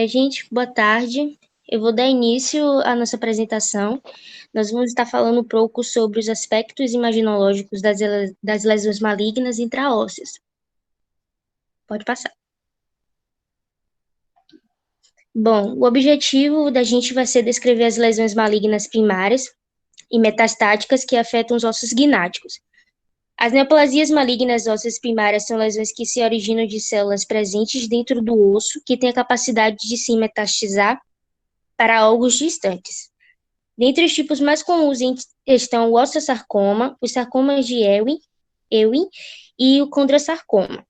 Gente, boa tarde. Eu vou dar início à nossa apresentação. Nós vamos estar falando um pouco sobre os aspectos imaginológicos das lesões malignas intraósseas. Pode passar. Bom, o objetivo da gente vai ser descrever as lesões malignas primárias e metastáticas que afetam os ossos gnáticos. As neoplasias malignas ósseas primárias são lesões que se originam de células presentes dentro do osso que têm a capacidade de se metastizar para órgãos distantes. Dentre os tipos mais comuns estão o osteosarcoma, os sarcomas de Ewing e o condrosarcoma.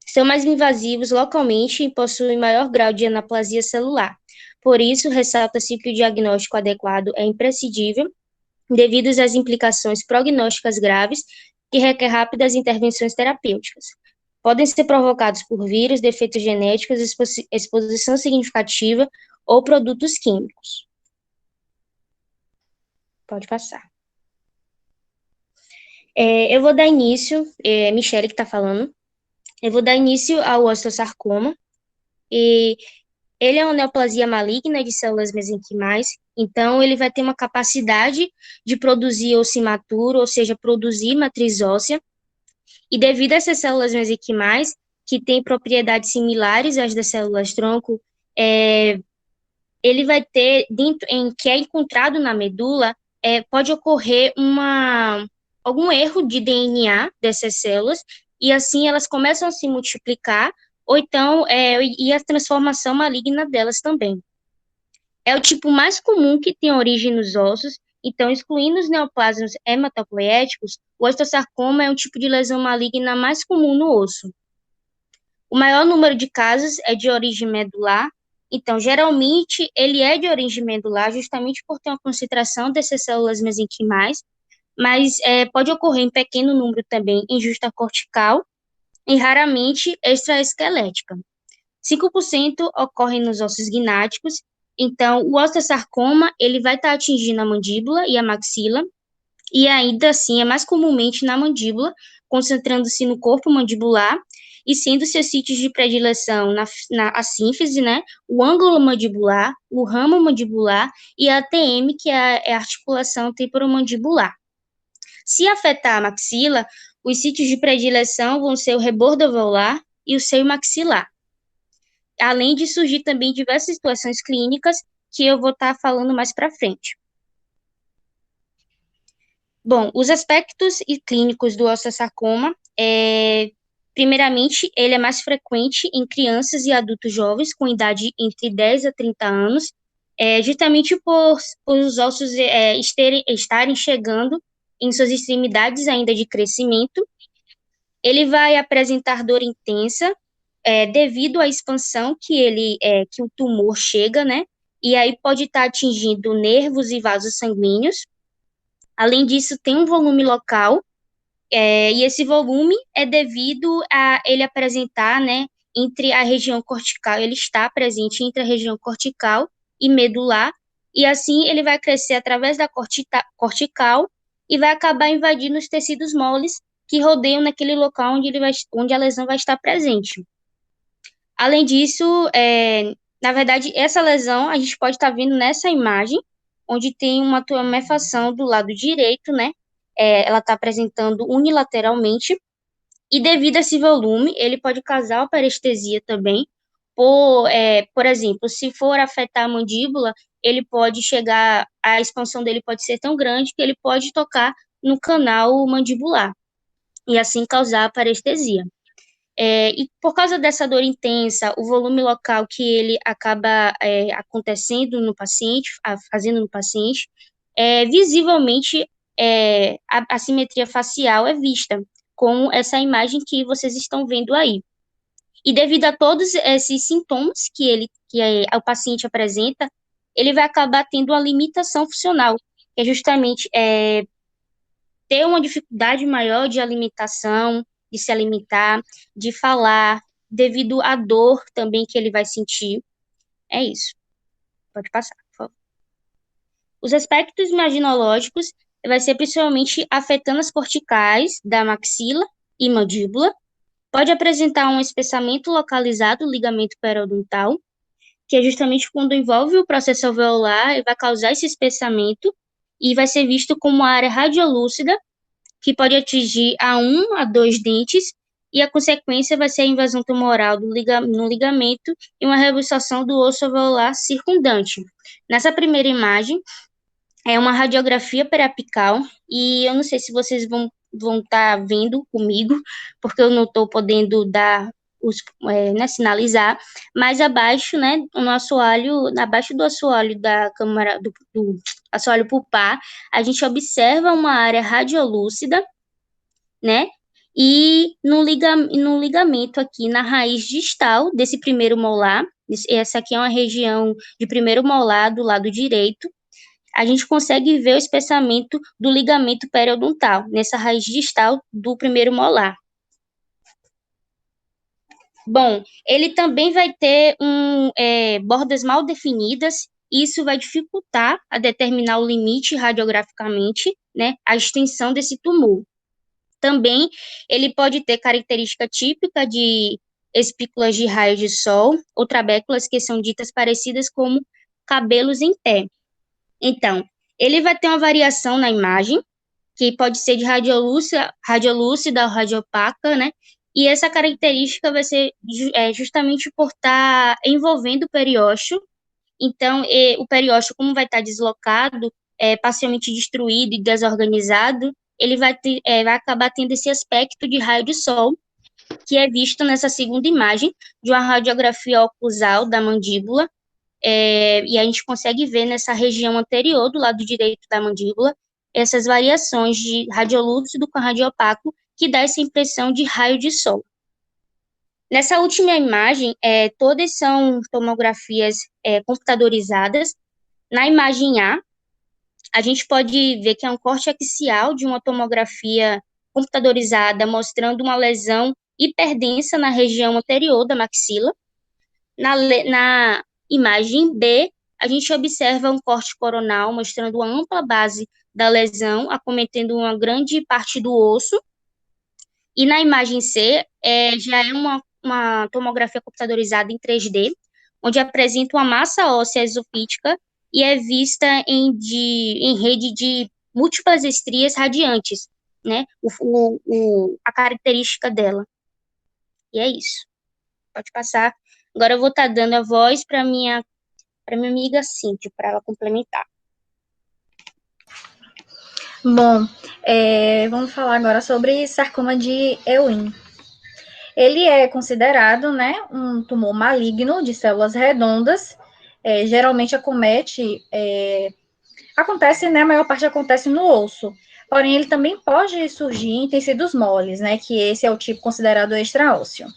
São mais invasivos localmente e possuem maior grau de anaplasia celular. Por isso, ressalta-se que o diagnóstico adequado é imprescindível devido às implicações prognósticas graves que requer rápidas intervenções terapêuticas. Podem ser provocados por vírus, defeitos genéticos, exposição significativa ou produtos químicos. Pode passar. Eu vou dar início, Michele que está falando, eu vou dar início ao osteosarcoma, e ele é uma neoplasia maligna de células mesenquimais, então ele vai ter uma capacidade de produzir ossimaturo, ou seja, produzir matriz óssea, e devido a essas células mesenquimais, que têm propriedades similares às das células-tronco, ele vai ter, que é encontrado na medula, pode ocorrer algum erro de DNA dessas células, e assim elas começam a se multiplicar, ou então, e a transformação maligna delas também. É o tipo mais comum que tem origem nos ossos, então, excluindo os neoplasmas hematopoéticos, o osteosarcoma é um tipo de lesão maligna mais comum no osso. O maior número de casos é de origem medular, então, geralmente, ele é de origem medular justamente por ter uma concentração dessas células mesenquimais, mas pode ocorrer em pequeno número também em justa cortical e raramente extraesquelética. 5% ocorre nos ossos gnáticos, então o osteosarcoma ele vai estar atingindo a mandíbula e a maxila, e ainda assim é mais comumente na mandíbula, concentrando-se no corpo mandibular, e sendo seus sítios de predileção a sínfise, né, o ângulo mandibular, o ramo mandibular e a ATM, que é a articulação temporomandibular. Se afetar a maxila, os sítios de predileção vão ser o rebordo alveolar e o seio maxilar. Além de surgir também diversas situações clínicas que eu vou estar falando mais para frente. Bom, os aspectos e clínicos do osteosarcoma primeiramente, ele é mais frequente em crianças e adultos jovens com idade entre 10 a 30 anos, justamente por os ossos estarem chegando em suas extremidades ainda de crescimento. Ele vai apresentar dor intensa, devido à expansão que o tumor chega, né? E aí pode estar atingindo nervos e vasos sanguíneos. Além disso, tem um volume local, e esse volume é devido a ele apresentar, né, entre a região cortical, ele está presente entre a região cortical e medular, e assim ele vai crescer através da cortical e vai acabar invadindo os tecidos moles que rodeiam naquele local onde a lesão vai estar presente. Além disso, na verdade, essa lesão a gente pode estar vendo nessa imagem, onde tem uma tumefação do lado direito, né? Ela está apresentando unilateralmente, e devido a esse volume, ele pode causar parestesia também. Por exemplo, se for afetar a mandíbula, ele pode chegar, a expansão dele pode ser tão grande que ele pode tocar no canal mandibular, e assim causar parestesia. E por causa dessa dor intensa, o volume local que ele acaba acontecendo no paciente, fazendo no paciente, visivelmente a simetria facial é vista, como essa imagem que vocês estão vendo aí. E devido a todos esses sintomas o paciente apresenta, ele vai acabar tendo uma limitação funcional, que é justamente ter uma dificuldade maior de alimentação, de se alimentar, de falar, devido à dor também que ele vai sentir. É isso. Pode passar, por favor. Os aspectos imaginológicos vai ser principalmente afetando as corticais da maxila e mandíbula, Pode apresentar um espessamento localizado do ligamento periodontal, que é justamente quando envolve o processo alveolar e vai causar esse espessamento, e vai ser visto como uma área radiolúcida, que pode atingir a 1 a 2 dentes, e a consequência vai ser a invasão tumoral no ligamento e uma reabsorção do osso alveolar circundante. Nessa primeira imagem, é uma radiografia periapical, e eu não sei se vocês vão estar vendo comigo, porque eu não estou podendo dar né, sinalizar, mas abaixo, né, no assoalho, abaixo do assoalho da câmara, do assoalho pulpar, a gente observa uma área radiolúcida, né, e no ligamento aqui na raiz distal desse primeiro molar, essa aqui é uma região de primeiro molar do lado direito, a gente consegue ver o espessamento do ligamento periodontal, nessa raiz distal do primeiro molar. Bom, ele também vai ter bordas mal definidas, e isso vai dificultar a determinar o limite radiograficamente, né, a extensão desse tumor. Também ele pode ter característica típica de espículas de raio de sol ou trabéculas que são ditas parecidas como cabelos em pé. Então, ele vai ter uma variação na imagem, que pode ser de radiolúcida ou radiopaca, né? E essa característica vai ser justamente por estar envolvendo o periósteo. Então, o periósteo, como vai estar deslocado, parcialmente destruído e desorganizado, ele vai acabar tendo esse aspecto de raio de sol, que é visto nessa segunda imagem de uma radiografia oclusal da mandíbula, e a gente consegue ver nessa região anterior, do lado direito da mandíbula, essas variações de radiolúcido com radiopaco, que dá essa impressão de raio de sol. Nessa última imagem, todas são tomografias computadorizadas. Na imagem a gente pode ver que é um corte axial de uma tomografia computadorizada mostrando uma lesão hiperdensa na região anterior da maxila. Na imagem B, a gente observa um corte coronal mostrando uma ampla base da lesão, acometendo uma grande parte do osso. E na imagem C, já é uma tomografia computadorizada em 3D, onde apresenta uma massa óssea exofítica e é vista em rede de múltiplas estrias radiantes, né? A característica dela. E é isso. Pode passar. Agora eu vou estar dando a voz para minha amiga Cíntia, para ela complementar. Bom, vamos falar agora sobre sarcoma de Ewing. Ele é considerado, né, um tumor maligno de células redondas, geralmente acontece, né, a maior parte acontece no osso, porém ele também pode surgir em tecidos moles, né, que esse é o tipo considerado extraósseo.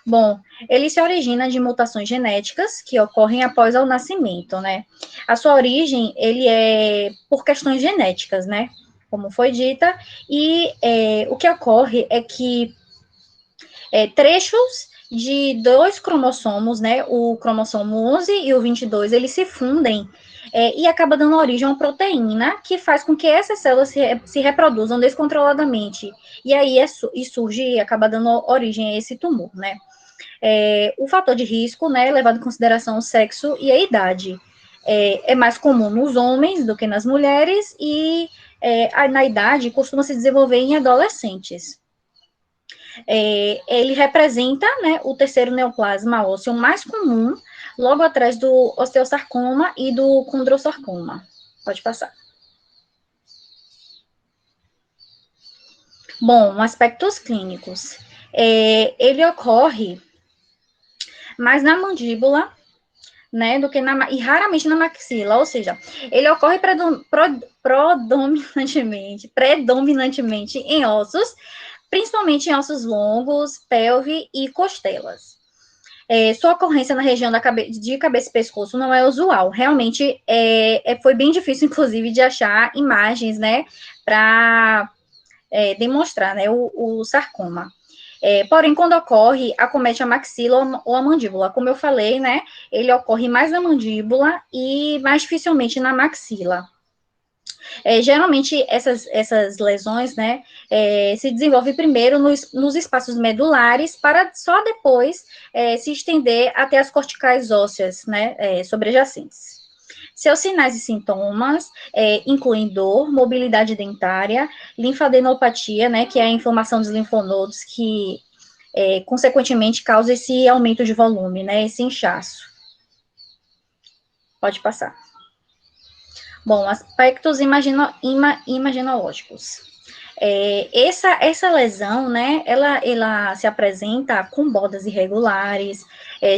Bom, ele se origina de mutações genéticas que ocorrem após o nascimento, né? A sua origem, ele é por questões genéticas, né? Como foi dita, e o que ocorre é que trechos de 2 cromossomos, né? O cromossomo 11 e o 22, eles se fundem e acaba dando origem a uma proteína que faz com que essas células se reproduzam descontroladamente. E aí surge e acaba dando origem a esse tumor, né? O fator de risco, né, levado em consideração o sexo e a idade. É mais comum nos homens do que nas mulheres e na idade costuma se desenvolver em adolescentes. Ele representa, né, o terceiro neoplasma ósseo mais comum, logo atrás do osteosarcoma e do condrosarcoma. Pode passar. Bom, aspectos clínicos. Ele ocorre mais na mandíbula, né, do que e raramente na maxila, ou seja, ele ocorre predominantemente em ossos, principalmente em ossos longos, pelve e costelas. Sua ocorrência na região de cabeça e pescoço não é usual. Realmente, foi bem difícil, inclusive, de achar imagens, né, para demonstrar, né, o sarcoma. Porém, quando ocorre, acomete a maxila ou a mandíbula. Como eu falei, né, ele ocorre mais na mandíbula e mais dificilmente na maxila. Geralmente, essas lesões, né, se desenvolvem primeiro nos espaços medulares, para só depois se estender até as corticais ósseas, né, sobrejacentes. Seus sinais e sintomas incluem dor, mobilidade dentária, linfadenopatia, né, que é a inflamação dos linfonodos, que, consequentemente, causa esse aumento de volume, né, esse inchaço. Pode passar. Bom, aspectos imaginológicos. Essa lesão, né, ela se apresenta com bordas irregulares,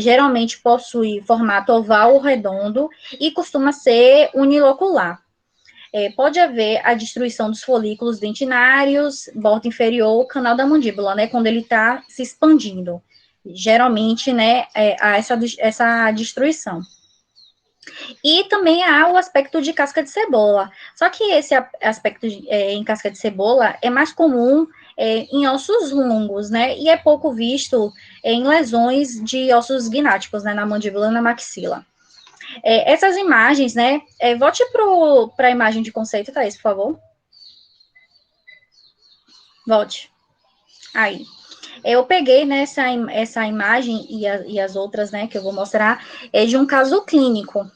geralmente possui formato oval ou redondo e costuma ser unilocular. Pode haver a destruição dos folículos dentinários, borda inferior, canal da mandíbula, né, quando ele está se expandindo. Geralmente, né, há essa destruição. E também há o aspecto de casca de cebola. Só que esse aspecto em casca de cebola é mais comum em ossos longos, né? E é pouco visto em lesões de ossos gnáticos, né? Na mandíbula e na maxila. Essas imagens, né? Volte para a imagem de conceito, Thaís, por favor. Volte. Aí. Eu peguei, né, essa imagem e as outras, né, que eu vou mostrar, de um caso clínico.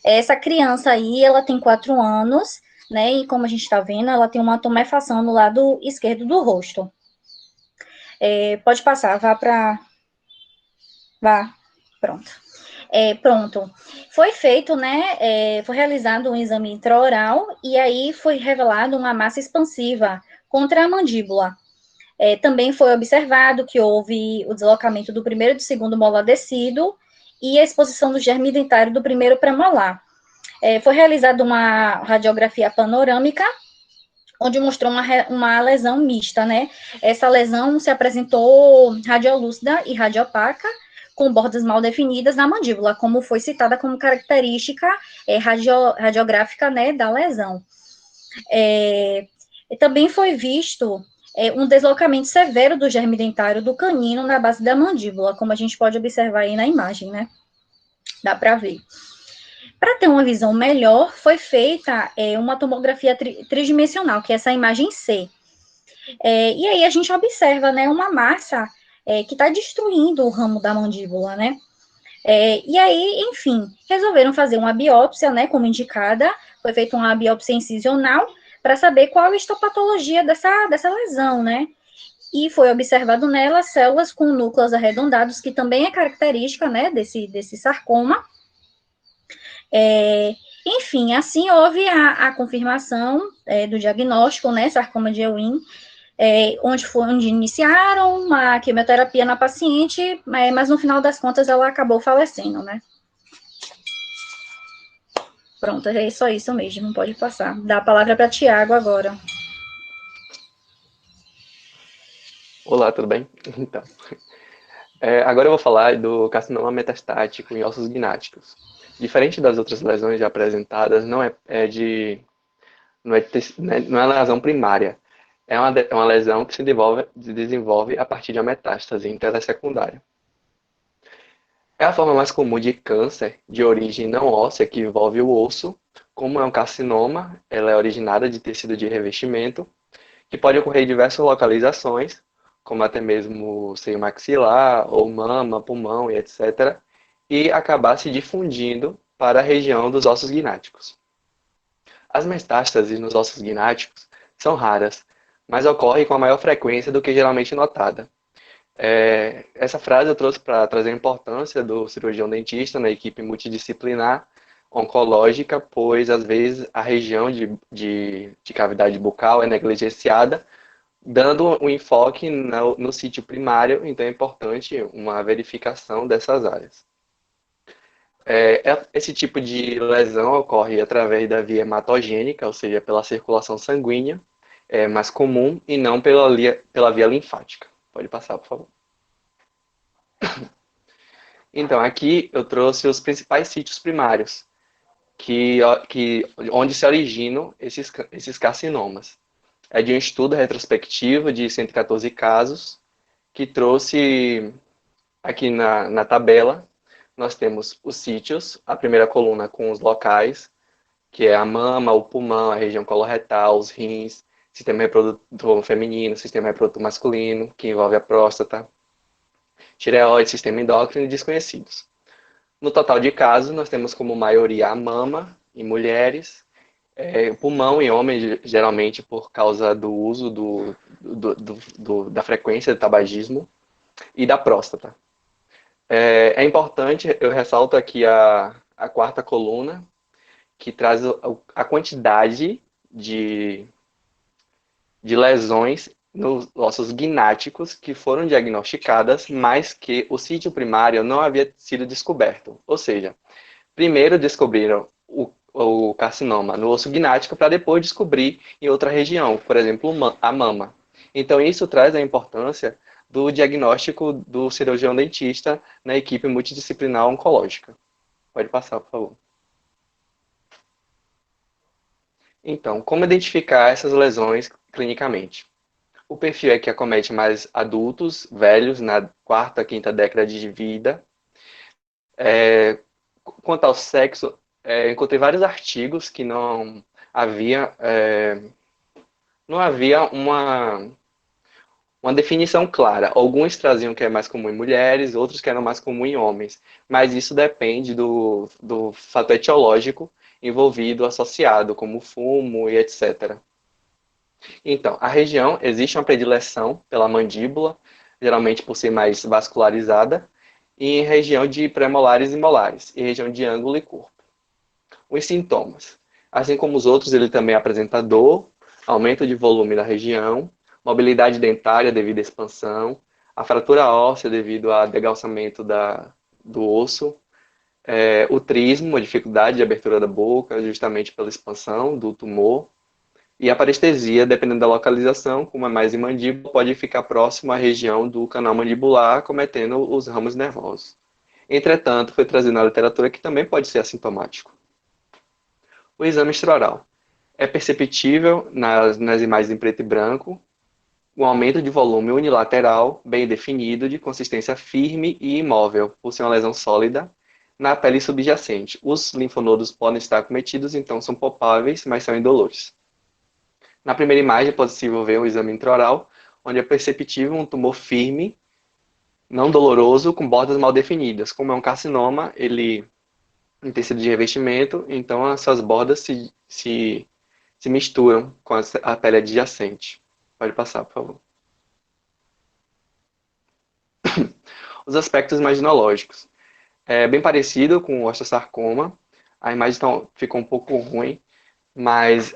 Essa criança aí, ela tem 4 anos, né, e como a gente está vendo, ela tem uma tumefação no lado esquerdo do rosto. Pode passar, vá, pronto. Pronto. Foi feito, né, foi realizado um exame intraoral, e aí foi revelado uma massa expansiva contra a mandíbula. Também foi observado que houve o deslocamento do primeiro e do segundo molar descido, e a exposição do germe dentário do primeiro premolar. Foi realizada uma radiografia panorâmica, onde mostrou uma lesão mista, né? Essa lesão se apresentou radiolúcida e radiopaca, com bordas mal definidas na mandíbula, como foi citada como característica radiográfica, né, da lesão. Também foi visto um deslocamento severo do germe dentário do canino na base da mandíbula, como a gente pode observar aí na imagem, né? Dá para ver. Para ter uma visão melhor, foi feita uma tomografia tridimensional, que é essa imagem C. E aí a gente observa, né, uma massa que está destruindo o ramo da mandíbula, né? E aí, enfim, resolveram fazer uma biópsia, né, como indicada, foi feita uma biópsia incisional para saber qual a histopatologia dessa lesão, né? E foi observado nela células com núcleos arredondados, que também é característica, né, desse sarcoma. Enfim, assim houve a confirmação do diagnóstico, né, sarcoma de Ewing, onde iniciaram uma quimioterapia na paciente, mas no final das contas ela acabou falecendo, né. Pronto, é só isso mesmo, não pode passar. Dá a palavra para Tiago agora. Olá, tudo bem? Então, agora eu vou falar do carcinoma metastático em ossos gnáticos. Diferente das outras lesões já apresentadas, não é lesão primária. É uma lesão que se desenvolve a partir de uma metástase intersecundária. É a forma mais comum de câncer de origem não óssea que envolve o osso. Como é um carcinoma, ela é originada de tecido de revestimento, que pode ocorrer em diversas localizações, como até mesmo seio maxilar, ou mama, pulmão e etc., e acabar se difundindo para a região dos ossos gnáticos. As metástases nos ossos gnáticos são raras, mas ocorrem com a maior frequência do que geralmente notada. Essa frase eu trouxe para trazer a importância do cirurgião dentista na equipe multidisciplinar oncológica, pois às vezes a região de cavidade bucal é negligenciada, dando um enfoque no sítio primário, então é importante uma verificação dessas áreas. Esse tipo de lesão ocorre através da via hematogênica, ou seja, pela circulação sanguínea, é mais comum, e não pela via linfática. Pode passar, por favor. Então, aqui eu trouxe os principais sítios primários, onde se originam esses carcinomas. É de um estudo retrospectivo de 114 casos, que trouxe aqui na tabela, nós temos os sítios, a primeira coluna com os locais, que é a mama, o pulmão, a região coloretal, os rins, sistema reprodutor feminino, sistema reprodutor masculino, que envolve a próstata, tireoide, sistema endócrino e desconhecidos. No total de casos, nós temos como maioria a mama em mulheres, o pulmão em homens, geralmente por causa do uso da frequência do tabagismo, e da próstata. É importante, eu ressalto aqui a quarta coluna, que traz a quantidade de lesões nos ossos gnáticos que foram diagnosticadas, mas que o sítio primário não havia sido descoberto. Ou seja, primeiro descobriram o carcinoma no osso gnático para depois descobrir em outra região, por exemplo, a mama. Então, isso traz a importância do diagnóstico do cirurgião dentista na equipe multidisciplinar oncológica. Pode passar, por favor. Então, como identificar essas lesões clinicamente? O perfil é que acomete mais adultos, velhos, na quarta, quinta década de vida. Quanto ao sexo, encontrei vários artigos que não havia uma definição clara. Alguns traziam que é mais comum em mulheres, outros que eram mais comum em homens. Mas isso depende do fator etiológico envolvido, associado, como fumo e etc. Então, a região, existe uma predileção pela mandíbula, geralmente por ser mais vascularizada, e em região de premolares e molares, e região de ângulo e corpo. Os sintomas. Assim como os outros, ele também apresenta dor, aumento de volume da região, mobilidade dentária devido à expansão, a fratura óssea devido ao degalçamento do osso, o trismo, a dificuldade de abertura da boca, justamente pela expansão do tumor, e a parestesia, dependendo da localização, como é mais em mandíbula, pode ficar próximo à região do canal mandibular, cometendo os ramos nervosos. Entretanto, foi trazido na literatura que também pode ser assintomático. O exame extraoral. É perceptível nas imagens em preto e branco, um aumento de volume unilateral, bem definido, de consistência firme e imóvel, por ser uma lesão sólida, na pele subjacente. Os linfonodos podem estar acometidos, então são palpáveis, mas são indolores. Na primeira imagem é possível ver um exame intraoral, onde é perceptível um tumor firme, não doloroso, com bordas mal definidas. Como é um carcinoma, ele tem tecido de revestimento, então as suas bordas se misturam com a pele adjacente. Pode passar, por favor. Os aspectos imaginológicos. É bem parecido com o osteosarcoma. A imagem ficou um pouco ruim, mas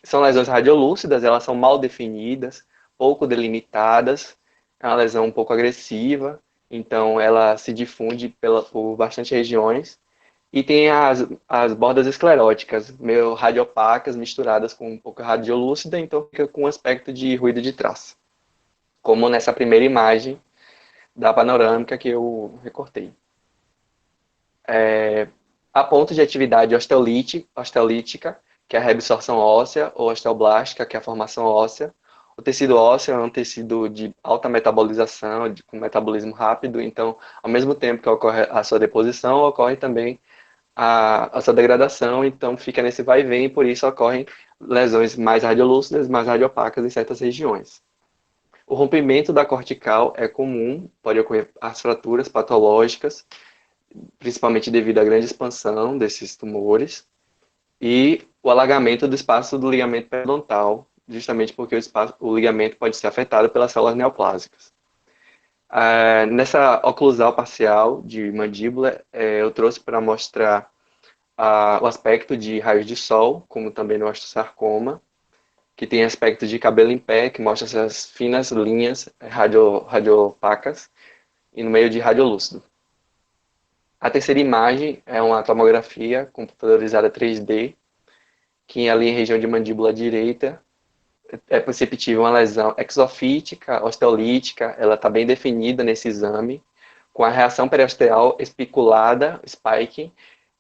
são lesões radiolúcidas, elas são mal definidas, pouco delimitadas, é uma lesão um pouco agressiva, então ela se difunde por bastante regiões, e tem as bordas escleróticas, meio radiopacas, misturadas com um pouco radiolúcida, então fica com um aspecto de ruído de traça, como nessa primeira imagem da panorâmica que eu recortei. A ponto de atividade osteolítica, que é a reabsorção óssea, ou osteoblástica, que é a formação óssea. O tecido ósseo é um tecido de alta metabolização, com metabolismo rápido, então, ao mesmo tempo que ocorre a sua deposição, ocorre também a sua degradação, então fica nesse vai e vem, e por isso ocorrem lesões mais radiolúcidas, mais radiopacas em certas regiões. O rompimento da cortical é comum, pode ocorrer as fraturas patológicas, principalmente devido à grande expansão desses tumores, e o alagamento do espaço do ligamento periodontal, justamente porque o ligamento pode ser afetado pelas células neoplásicas. Nessa oclusal parcial de mandíbula, eu trouxe para mostrar o aspecto de raios de sol, como também no osteosarcoma, que tem aspecto de cabelo em pé, que mostra essas finas linhas radiopacas, e no meio de radiolúcido. A terceira imagem é uma tomografia computadorizada 3D, que ali em região de mandíbula direita é perceptível uma lesão exofítica, osteolítica, ela está bem definida nesse exame, com a reação periosteal espiculada, spike,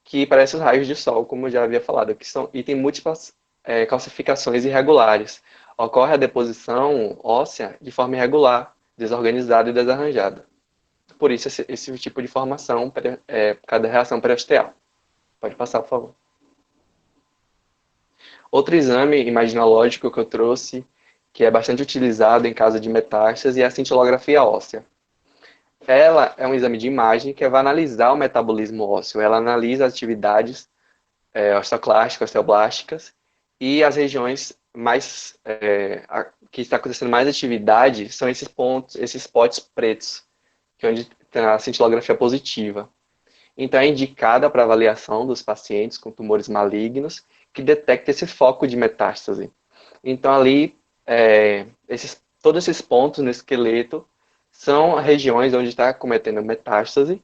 que parece os raios de sol, como eu já havia falado, e tem múltiplas calcificações irregulares. Ocorre a deposição óssea de forma irregular, desorganizada e desarranjada. Por isso, esse tipo de formação por causa da reação periosteal. Pode passar, por favor. Outro exame imaginológico que eu trouxe, que é bastante utilizado em caso de metástase, é a cintilografia óssea. Ela é um exame de imagem que vai analisar o metabolismo ósseo. Ela analisa as atividades osteoclásticas, osteoblásticas e as regiões mais que está acontecendo mais atividade são esses pontos, esses potes pretos, que é onde tem a cintilografia positiva. Então é indicada para avaliação dos pacientes com tumores malignos que detecta esse foco de metástase. Então ali todos esses pontos no esqueleto são regiões onde está cometendo metástase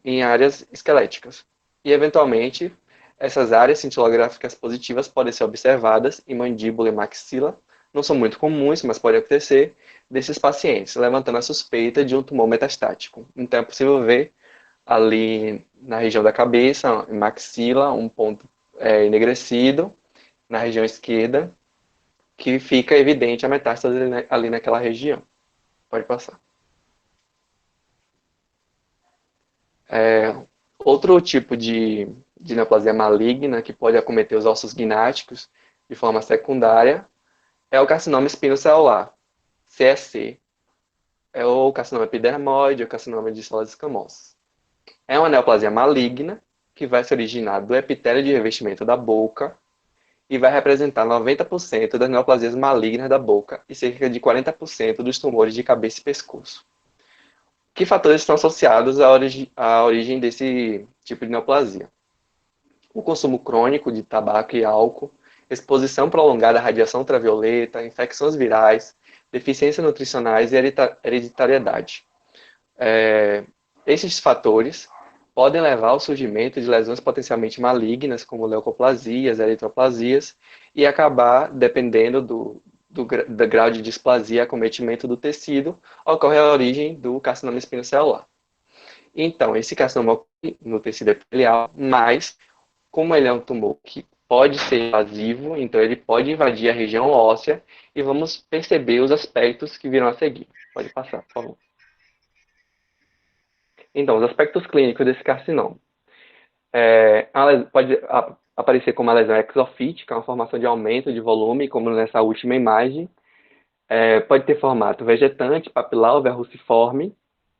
em áreas esqueléticas. E, eventualmente, essas áreas cintilográficas positivas podem ser observadas em mandíbula e maxila. Não são muito comuns, mas pode acontecer desses pacientes, levantando a suspeita de um tumor metastático. Então, é possível ver ali na região da cabeça, em maxila, um ponto enegrecido, na região esquerda, que fica evidente a metástase ali naquela região. Pode passar. Outro tipo de neoplasia maligna que pode acometer os ossos gnáticos de forma secundária é o carcinoma espinocelular, CSC. É o carcinoma epidermoide, o carcinoma de células escamosas. É uma neoplasia maligna que vai se originar do epitélio de revestimento da boca e vai representar 90% das neoplasias malignas da boca e cerca de 40% dos tumores de cabeça e pescoço. Que fatores estão associados à origem desse tipo de neoplasia? O consumo crônico de tabaco e álcool, exposição prolongada à radiação ultravioleta, infecções virais, deficiências nutricionais e hereditariedade. Esses fatores podem levar ao surgimento de lesões potencialmente malignas, como leucoplasias, eritroplasias, e acabar, dependendo do grau de displasia e acometimento do tecido, ocorre a origem do carcinoma espinocelular. Então, esse carcinoma ocorre no tecido epitelial, mas, como ele é um tumor que pode ser invasivo, então ele pode invadir a região óssea, e vamos perceber os aspectos que virão a seguir. Pode passar, por favor. Então, os aspectos clínicos desse carcinoma. Pode aparecer como uma lesão exofítica, uma formação de aumento de volume, como nessa última imagem. Pode ter formato vegetante, papilar ou verruciforme,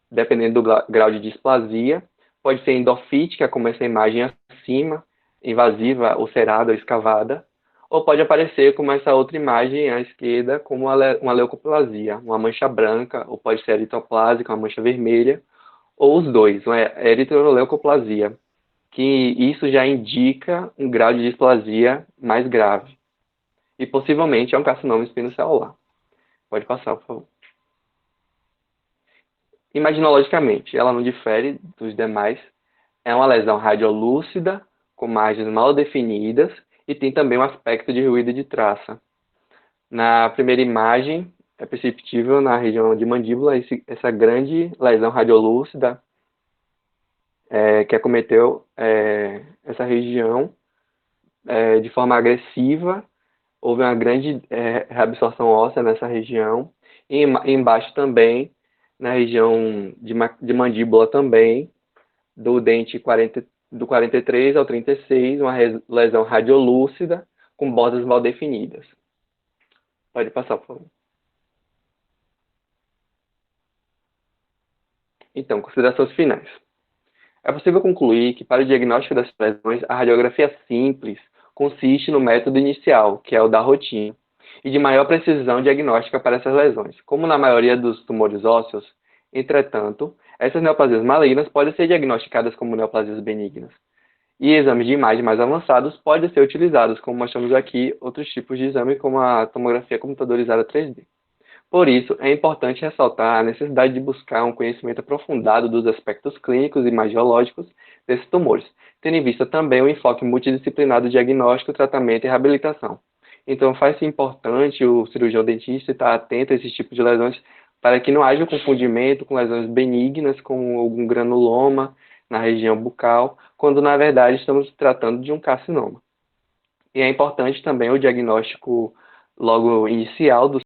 dependendo do grau de displasia. Pode ser endofítica, como essa imagem acima, invasiva, ulcerada ou escavada. Ou pode aparecer como essa outra imagem à esquerda, como uma leucoplasia, uma mancha branca, ou pode ser eritroplásica, uma mancha vermelha, ou os dois, uma eritroleucoplasia, que isso já indica um grau de displasia mais grave. E possivelmente é um carcinoma espinocelular. Pode passar, por favor. Imaginologicamente, ela não difere dos demais. É uma lesão radiolúcida, com margens mal definidas, e tem também um aspecto de ruído de traça. Na primeira imagem, é perceptível na região de mandíbula essa grande lesão radiolúcida que acometeu essa região de forma agressiva. Houve uma grande reabsorção óssea nessa região. E embaixo também, na região de mandíbula também, do dente do 43 ao 36, uma lesão radiolúcida com bordas mal definidas. Pode passar, por favor. Então, considerações finais. É possível concluir que, para o diagnóstico das lesões, a radiografia simples consiste no método inicial, que é o da rotina, e de maior precisão diagnóstica para essas lesões. Como na maioria dos tumores ósseos, entretanto, essas neoplasias malignas podem ser diagnosticadas como neoplasias benignas. E exames de imagem mais avançados podem ser utilizados, como mostramos aqui, outros tipos de exame, como a tomografia computadorizada 3D. Por isso, é importante ressaltar a necessidade de buscar um conhecimento aprofundado dos aspectos clínicos e imagiológicos desses tumores, tendo em vista também o enfoque multidisciplinar do diagnóstico, tratamento e reabilitação. Então, faz-se importante o cirurgião dentista estar atento a esses tipos de lesões para que não haja um confundimento com lesões benignas, como algum granuloma na região bucal, quando na verdade estamos tratando de um carcinoma. E é importante também o diagnóstico logo inicial do